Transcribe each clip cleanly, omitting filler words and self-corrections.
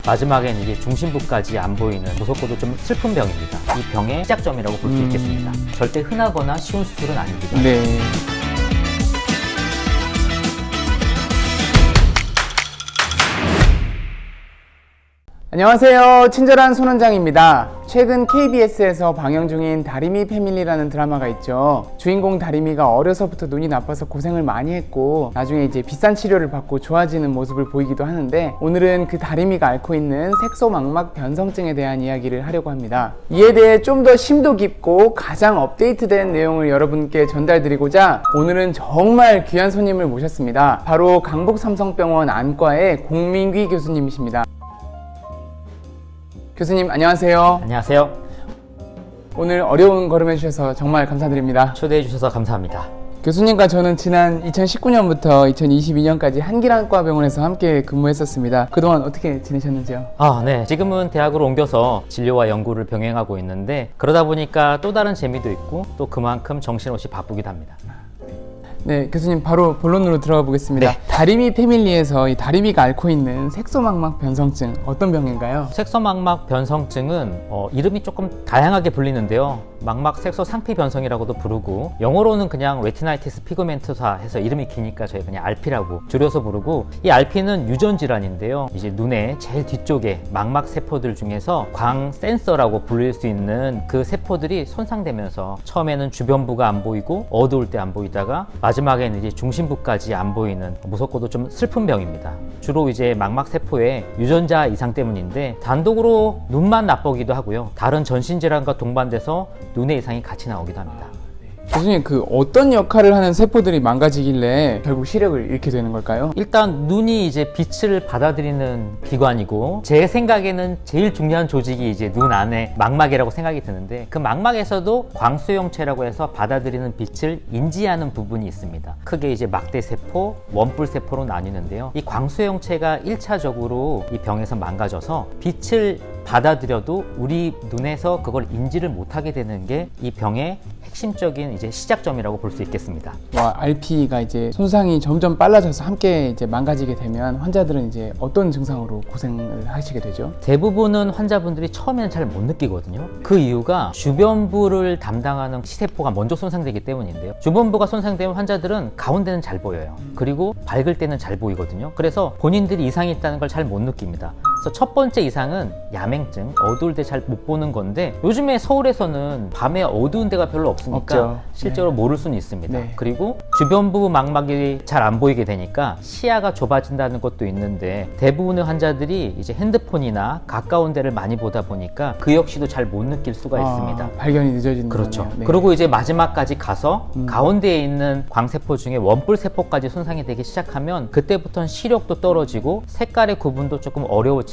마지막엔 이제 중심부까지 안 보이는 무섭고도 좀 슬픈 병입니다. 이 병의 시작점이라고 볼 수 있겠습니다. 절대 흔하거나 쉬운 수술은 아닙니다. 네. 안녕하세요. 친절한 손원장입니다. 최근 KBS에서 방영 중인 다리미 패밀리라는 드라마가 있죠. 주인공 다리미가 어려서부터 눈이 나빠서 고생을 많이 했고 나중에 이제 비싼 치료를 받고 좋아지는 모습을 보이기도 하는데, 오늘은 그 다리미가 앓고 있는 색소망막 변성증에 대한 이야기를 하려고 합니다. 이에 대해 좀 더 심도 깊고 가장 업데이트된 내용을 여러분께 전달드리고자 오늘은 정말 귀한 손님을 모셨습니다. 바로 강북삼성병원 안과의 공민귀 교수님이십니다. 교수님 안녕하세요. 안녕하세요. 오늘 어려운 걸음 해주셔서 정말 감사드립니다. 초대해 주셔서 감사합니다. 교수님과 저는 지난 2019년부터 2022년까지 한길안과병원에서 함께 근무했었습니다. 그동안 어떻게 지내셨는지요? 네. 지금은 대학으로 옮겨서 진료와 연구를 병행하고 있는데, 그러다 보니까 또 다른 재미도 있고 또 그만큼 정신없이 바쁘기도 합니다. 네, 교수님 바로 본론으로 들어가 보겠습니다. 네. 다리미 패밀리에서 이 다리미가 앓고 있는 색소망막 변성증, 어떤 병인가요? 색소망막 변성증은 이름이 조금 다양하게 불리는데요. 망막 색소 상피 변성이라고도 부르고, 영어로는 그냥 레티나이티스 피그멘토사 해서 이름이 기니까 저희 그냥 RP라고 줄여서 부르고, 이 RP는 유전 질환인데요. 이제 눈의 제일 뒤쪽에 망막 세포들 중에서 광 센서라고 불릴 수 있는 그 세포들이 손상되면서 처음에는 주변부가 안 보이고 어두울 때 안 보이다가 마지막에는 이제 중심부까지 안 보이는 무섭고도 좀 슬픈 병입니다. 주로 이제 망막 세포의 유전자 이상 때문인데, 단독으로 눈만 나쁘기도 하고요. 다른 전신 질환과 동반돼서 눈의 이상이 같이 나오기도 합니다. 교수님, 그 어떤 역할을 하는 세포들이 망가지길래 결국 시력을 잃게 되는 걸까요? 일단 눈이 이제 빛을 받아들이는 기관이고, 제 생각에는 제일 중요한 조직이 이제 눈 안에 망막이라고 생각이 드는데, 그 망막에서도 광수형체라고 해서 받아들이는 빛을 인지하는 부분이 있습니다. 크게 이제 막대세포, 원뿔세포로 나뉘는데요. 이 광수형체가 1차적으로 이 병에서 망가져서 빛을 받아들여도 우리 눈에서 그걸 인지를 못하게 되는 게 이 병의 핵심적인 이제 시작점이라고 볼 수 있겠습니다. RP가 이제 손상이 점점 빨라져서 함께 이제 망가지게 되면 환자들은 이제 어떤 증상으로 고생을 하시게 되죠? 대부분은 환자분들이 처음에는 잘 못 느끼거든요. 그 이유가 주변부를 담당하는 시세포가 먼저 손상되기 때문인데요. 주변부가 손상되면 환자들은 가운데는 잘 보여요. 그리고 밝을 때는 잘 보이거든요. 그래서 본인들이 이상이 있다는 걸 잘 못 느낍니다. 그래서 첫 번째 이상은 야맹증, 어두울 때 잘 못 보는 건데, 요즘에 서울에서는 밤에 어두운 데가 별로 없으니까 없죠. 실제로 모를 수는 있습니다. 네. 그리고 주변부 망막이 잘 안 보이게 되니까 시야가 좁아진다는 것도 있는데, 대부분의 환자들이 이제 핸드폰이나 가까운 데를 많이 보다 보니까 그 역시도 잘 못 느낄 수가 있습니다. 발견이 늦어지는 그렇죠. 거네요. 네. 그리고 이제 마지막까지 가서 가운데에 있는 광세포 중에 원뿔세포까지 손상이 되기 시작하면 그때부터는 시력도 떨어지고 색깔의 구분도 조금 어려워지는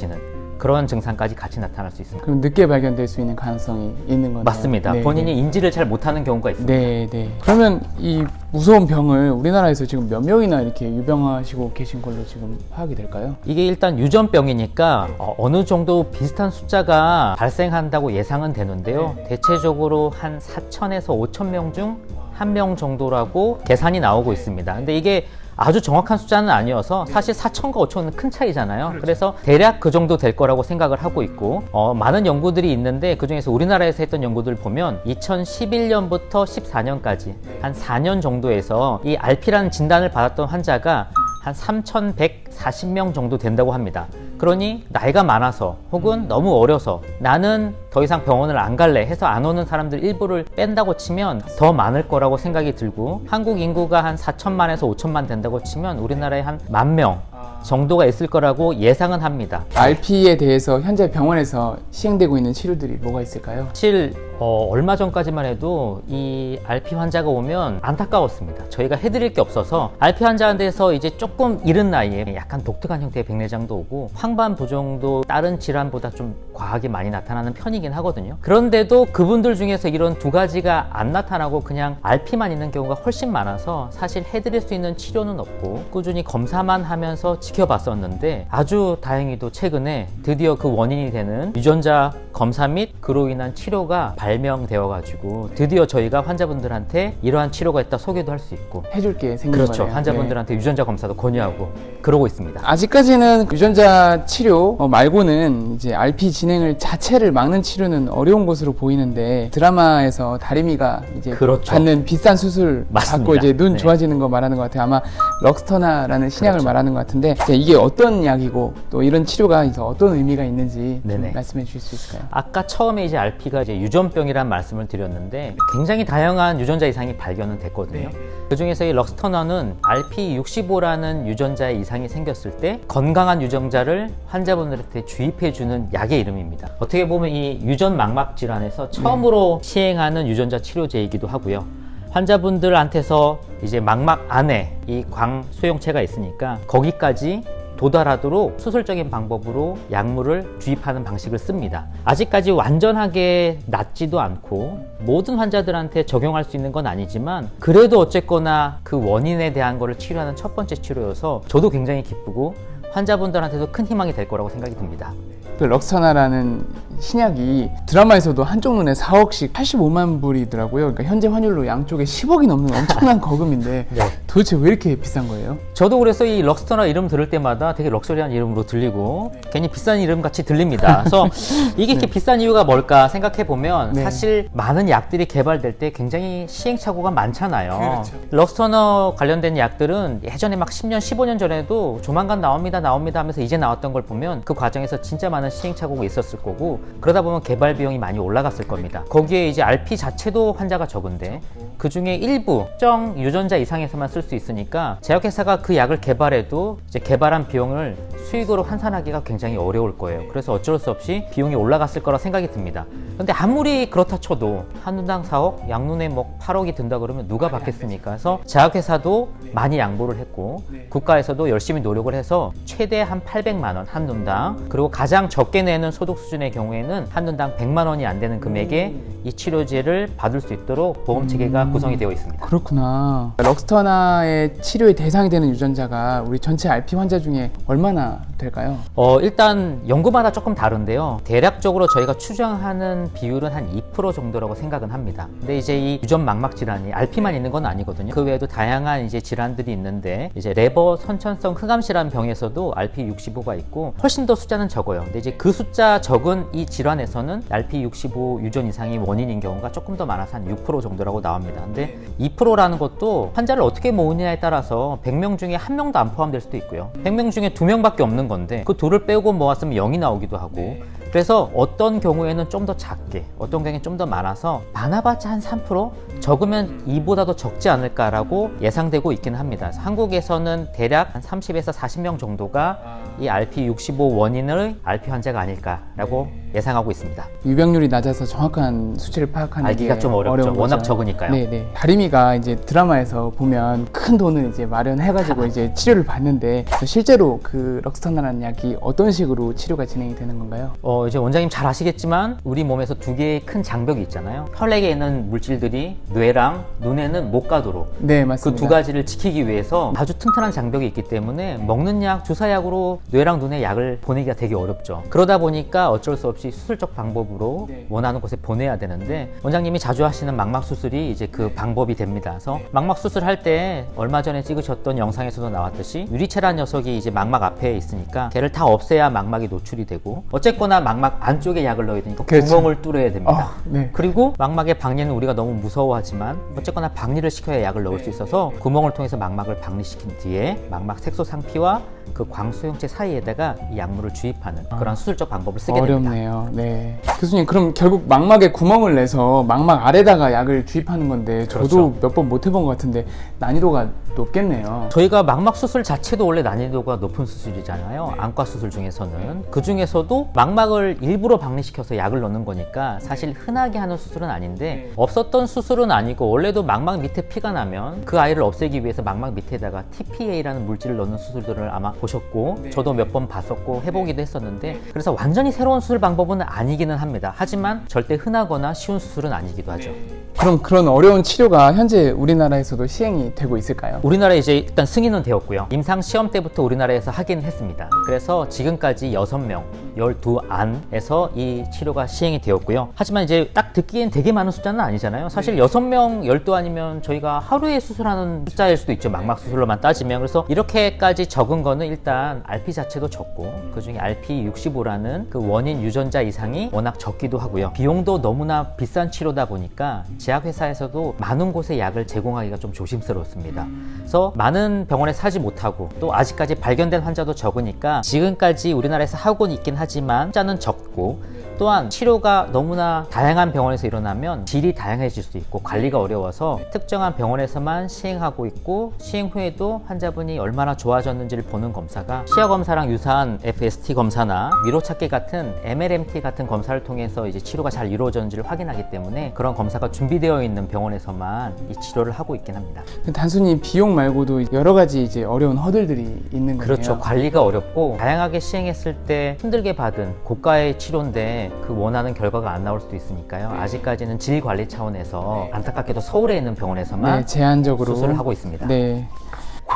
그런 증상까지 같이 나타날 수 있습니다. 그럼 늦게 발견될 수 있는 가능성이 있는 거네요. 맞습니다. 네, 본인이 네. 인지를 잘 못하는 경우가 있습니다. 네, 네. 그러면 이 무서운 병을 우리나라에서 지금 몇 명이나 이렇게 유병하시고 계신 걸로 지금 파악이 될까요? 이게 일단 유전병이니까 어느 정도 비슷한 숫자가 발생한다고 예상은 되는데요. 대체적으로 한 4,000에서 5,000명 중 1명 정도라고 계산이 나오고 있습니다. 근데 이게 아주 정확한 숫자는 아니어서 사실 4,000과 5,000은 큰 차이잖아요. 그렇죠. 그래서 대략 그 정도 될 거라고 생각을 하고 있고, 많은 연구들이 있는데 그중에서 우리나라에서 했던 연구들을 보면 2011년부터 14년까지 한 4년 정도에서 이 RP라는 진단을 받았던 환자가 한 3,140명 정도 된다고 합니다. 그러니 나이가 많아서 혹은 너무 어려서 나는 더 이상 병원을 안 갈래 해서 안 오는 사람들 일부를 뺀다고 치면 더 많을 거라고 생각이 들고, 한국 인구가 한 4천만에서 5천만 된다고 치면 우리나라에 한 10,000명 정도가 있을 거라고 예상은 합니다. RP에 대해서 현재 병원에서 시행되고 있는 치료들이 뭐가 있을까요? 사실 얼마 전까지만 해도 이 RP 환자가 오면 안타까웠습니다. 저희가 해드릴 게 없어서 RP 환자한테서 이제 조금 이른 나이에 약간 독특한 형태의 백내장도 오고 황반부종도 다른 질환보다 좀 과하게 많이 나타나는 편이긴 하거든요. 그런데도 그분들 중에서 이런 두 가지가 안 나타나고 그냥 RP만 있는 경우가 훨씬 많아서 사실 해드릴 수 있는 치료는 없고 꾸준히 검사만 하면서 지켜봤었는데, 아주 다행히도 최근에 드디어 그 원인이 되는 유전자 검사 및 그로 인한 치료가 발명되어 가지고 드디어 저희가 환자분들한테 이러한 치료가 있다 소개도 할 수 있고 해줄 게 생긴 그렇죠. 거네요. 환자분들한테 유전자 검사도 권유하고 그러고 있습니다. 아직까지는 유전자 치료 말고는 이제 RP 진행을 자체를 막는 치료는 어려운 것으로 보이는데 드라마에서 다리미가 이제 그렇죠. 받는 비싼 수술 맞습니다. 받고 이제 눈 네. 좋아지는 거 말하는 것 같아요. 아마 럭스터나라는 신약을 그렇죠. 말하는 것 같은데 이게 어떤 약이고 또 이런 치료가 이제 어떤 의미가 있는지 좀 네네. 말씀해 주실 수 있을까요? 아까 처음에 이제 RP가 이제 유전병이라는 말씀을 드렸는데 굉장히 다양한 유전자 이상이 발견은 됐거든요. 그 중에서 이 럭스터너는 RP65라는 유전자 이상이 생겼을 때 건강한 유전자를 환자분들한테 주입해주는 약의 이름입니다. 어떻게 보면 이 유전 망막 질환에서 처음으로 시행하는 유전자 치료제이기도 하고요. 환자분들한테서 이제 망막 안에 이 광 수용체가 있으니까 거기까지 도달하도록 수술적인 방법으로 약물을 주입하는 방식을 씁니다. 아직까지 완전하게 낫지도 않고 모든 환자들한테 적용할 수 있는 건 아니지만 그래도 어쨌거나 그 원인에 대한 거를 치료하는 첫 번째 치료여서 저도 굉장히 기쁘고 환자분들한테도 큰 희망이 될 거라고 생각이 듭니다. 그 럭스터나라는 신약이 드라마에서도 한쪽 눈에 4억씩 85만 불이더라고요. 그러니까 현재 환율로 양쪽에 10억이 넘는 엄청난 거금인데 네. 도대체 왜 이렇게 비싼 거예요? 저도 그래서 이 럭스터나 이름 들을 때마다 되게 럭셔리한 이름으로 들리고 괜히 비싼 이름 같이 들립니다. 그래서 이게 이렇게 비싼 이유가 뭘까 생각해 보면 네. 사실 많은 약들이 개발될 때 굉장히 시행착오가 많잖아요. 그렇죠. 럭스터너 관련된 약들은 예전에 막 10년, 15년 전에도 조만간 나옵니다 하면서 이제 나왔던 걸 보면 그 과정에서 진짜 많은 시행착오가 있었을 거고 그러다 보면 개발 비용이 많이 올라갔을 겁니다. 거기에 이제 RP 자체도 환자가 적은데 그 중에 일부 특정 유전자 이상에서만 쓸 수 있으니까 제약회사가 그 약을 개발해도 이제 개발한 비용을 수익으로 환산하기가 굉장히 어려울 거예요. 그래서 어쩔 수 없이 비용이 올라갔을 거라 생각이 듭니다. 근데 아무리 그렇다 쳐도 한눈당 4억, 양눈에 뭐 8억이 든다 그러면 누가 받겠습니까? 그래서 제약회사도 많이 양보를 했고 국가에서도 열심히 노력을 해서 최대 한 800만 원 한눈당 그리고 가장 적게 내는 소득 수준의 경우에는 한눈당 100만 원이 안 되는 금액에 이 치료제를 받을 수 있도록 보험 체계가 구성이 되어 있습니다. 그렇구나. 럭스터나의 치료의 대상이 되는 유전자가 우리 전체 RP 환자 중에 얼마나 될까요? 일단 연구마다 조금 다른데요. 대략적으로 저희가 추정하는 비율은 한 2% 정도라고 생각은 합니다. 근데 이제 이 유전 망막 질환이 RP만 있는 건 아니거든요. 그 외에도 다양한 이제 질환들이 있는데 이제 레버 선천성 흑암실환 병에서도 RP65가 있고 훨씬 더 숫자는 적어요. 근데 이제 그 숫자 적은 이 질환에서는 RP65 유전 이상이 원인인 경우가 조금 더 많아서 한 6% 정도라고 나옵니다. 근데 2%라는 것도 환자를 어떻게 모으느냐에 따라서 100명 중에 1명도 안 포함될 수도 있고요. 100명 중에 2명밖에 없는 건데 그 둘을 빼고 모았으면 0이 나오기도 하고 그래서 어떤 경우에는 좀 더 작게 어떤 경우에는 좀 더 많아서 많아봤자 한 3%? 적으면 2보다도 적지 않을까라고 예상되고 있기는 합니다. 한국에서는 대략 한 30에서 40명 정도가 이 RP65 원인의 RP 환자가 아닐까라고 예상하고 있습니다. 유병률이 낮아서 정확한 수치를 파악하는 알기가 게 좀 어렵죠. 어려운 워낙 거죠. 적으니까요. 네네. 다리미가 이제 드라마에서 보면 큰 돈을 이제 마련해가지고 이제 치료를 받는데 실제로 그 럭스터나라는 약이 어떤 식으로 치료가 진행이 되는 건가요? 이제 원장님 잘 아시겠지만 우리 몸에서 두 개의 큰 장벽이 있잖아요. 혈액에 있는 물질들이 뇌랑 눈에는 못 가도록 네, 그 맞습니다. 두 가지를 지키기 위해서 아주 튼튼한 장벽이 있기 때문에 먹는 약, 주사약으로 뇌랑 눈에 약을 보내기가 되게 어렵죠. 그러다 보니까 어쩔 수 없이 수술적 방법으로 원하는 곳에 보내야 되는데 원장님이 자주 하시는 망막 수술이 이제 그 방법이 됩니다. 그래서 망막 수술할 때 얼마 전에 찍으셨던 영상에서도 나왔듯이 유리체란 녀석이 이제 망막 앞에 있으니까 걔를 다 없애야 망막이 노출이 되고 어쨌거나 망막 안쪽에 약을 넣어야 되니까 그렇죠. 구멍을 뚫어야 됩니다. 네. 그리고 망막의 박리는 우리가 너무 무서워하지만 어쨌거나 박리를 시켜야 약을 넣을 수 있어서 구멍을 통해서 망막을 박리시킨 뒤에 망막 색소 상피와 그 광수용체 사이에다가 이 약물을 주입하는 그런 수술적 방법을 쓰게 됩니다. 어렵네요. 네. 교수님, 그럼 결국 망막에 구멍을 내서 망막 아래다가 약을 주입하는 건데 저도 그렇죠. 몇 번 못 해본 것 같은데 난이도가 높겠네요. 저희가 망막 수술 자체도 원래 난이도가 높은 수술이잖아요. 안과 수술 중에서는. 그 중에서도 망막을 일부러 박리시켜서 약을 넣는 거니까 사실 흔하게 하는 수술은 아닌데 없었던 수술은 아니고 원래도 망막 밑에 피가 나면 그 아이를 없애기 위해서 망막 밑에다가 TPA라는 물질을 넣는 수술들을 아마 보셨고 저도 몇 번 봤었고 해보기도 했었는데 그래서 완전히 새로운 수술 방법은 아니기는 합니다. 하지만 절대 흔하거나 쉬운 수술은 아니기도 하죠. 그럼 그런 어려운 치료가 현재 우리나라에서도 시행이 되고 있을까요? 우리나라에 이제 일단 승인은 되었고요. 임상 시험 때부터 우리나라에서 하긴 했습니다. 그래서 지금까지 6명, 12안 안에서 이 치료가 시행이 되었고요. 하지만 이제 딱 듣기엔 되게 많은 숫자는 아니잖아요. 사실 6명, 12아니면 저희가 하루에 수술하는 숫자일 수도 있죠. 망막 수술로만 따지면. 그래서 이렇게까지 적은 거는 일단 RP 자체도 적고 그중에 RP65라는 그 원인 유전자 이상이 워낙 적기도 하고요. 비용도 너무나 비싼 치료다 보니까 제약회사에서도 많은 곳에 약을 제공하기가 좀 조심스럽습니다. 그래서 많은 병원에 사지 못하고 또 아직까지 발견된 환자도 적으니까 지금까지 우리나라에서 하고는 있긴 하지만 숫자는 적고 또한 치료가 너무나 다양한 병원에서 일어나면 질이 다양해질 수 있고 관리가 어려워서 특정한 병원에서만 시행하고 있고 시행 후에도 환자분이 얼마나 좋아졌는지를 보는 검사가 시야 검사랑 유사한 FST 검사나 미로찾기 같은 MLMT 같은 검사를 통해서 이제 치료가 잘 이루어졌는지를 확인하기 때문에 그런 검사가 준비되어 있는 병원에서만 이 치료를 하고 있긴 합니다. 단순히 비용 말고도 여러 가지 이제 어려운 허들들이 있는 거네요. 그렇죠. 관리가 어렵고 다양하게 시행했을 때 힘들게 받은 고가의 치료인데 그 원하는 결과가 안 나올 수도 있으니까요. 아직까지는 질 관리 차원에서 안타깝게도 서울에 있는 병원에서만 제한적으로 수술을 하고 있습니다. 네.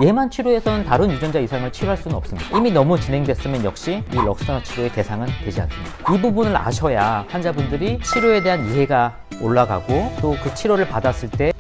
얘만 치료해서는 다른 유전자 이상을 치료할 수는 없습니다. 이미 너무 진행됐으면 역시 이 럭스너 치료의 대상은 되지 않습니다. 이 부분을 아셔야 환자분들이 치료에 대한 이해가 올라가고 또 그 치료를 받았을 때